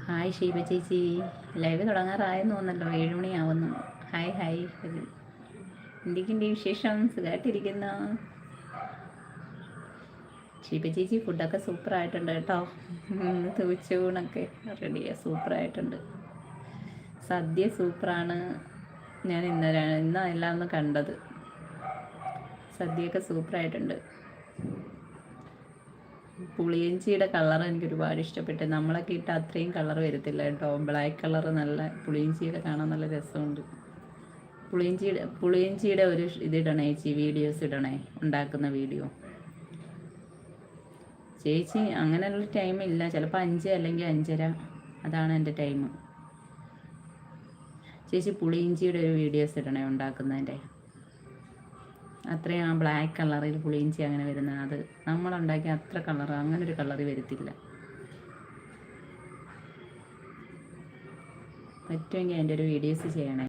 Hi Sheeba ചേച്ചി, live തുടങ്ങാറായെന്ന് തോന്നല്ലോ, 7 മണിയാവുന്നു. Hi hi. എന്തൊക്കെയുണ്ട് വിശേഷം? സുഖമായിട്ടിരിക്കുന്ന ഷീബ ചേച്ചി? ഫുഡൊക്കെ സൂപ്പറായിട്ടുണ്ട് കേട്ടോ. ഉച്ചയൂണൊക്കെ റെഡിയാണ്, സൂപ്പറായിട്ടുണ്ട്. സദ്യ സൂപ്പറാണ്. ഞാൻ ഇന്നാ എല്ലാം ഒന്ന് കണ്ടത്. സദ്യയൊക്കെ സൂപ്പറായിട്ടുണ്ട്. പുളിയിഞ്ചിയുടെ കളർ എനിക്ക് ഒരുപാട് ഇഷ്ടപ്പെട്ടു. നമ്മളൊക്കെ ഇട്ട് അത്രയും കളർ വരത്തില്ല കേട്ടോ. ബ്ലാക്ക് കളർ നല്ല പുളിയിഞ്ചിയുടെ കാണാൻ നല്ല രസമുണ്ട്. പുളിയിഞ്ചിയുടെ ഒരു ഇതിടണേ ചേച്ചി, വീഡിയോസ് ഇടണേ, ഉണ്ടാക്കുന്ന വീഡിയോ. ചേച്ചി അങ്ങനെയുള്ള ടൈമില്ല, ചിലപ്പോൾ 5 അല്ലെങ്കിൽ 5:30, അതാണ് എൻ്റെ ടൈം. ചേച്ചി പുളിയിഞ്ചിയുടെ ഒരു വീഡിയോസ് ഇടണേ ഉണ്ടാക്കുന്നതിൻ്റെ. അത്രയും ആ ബ്ലാക്ക് കളറിൽ പുളിയിഞ്ചി അങ്ങനെ വരുന്നത്, അത് നമ്മളുണ്ടാക്കിയ അത്ര കളർ അങ്ങനെ ഒരു കളറ് വരത്തില്ല. പറ്റുമെങ്കിൽ അതിൻ്റെ ഒരു വീഡിയോസ് ചെയ്യണേ.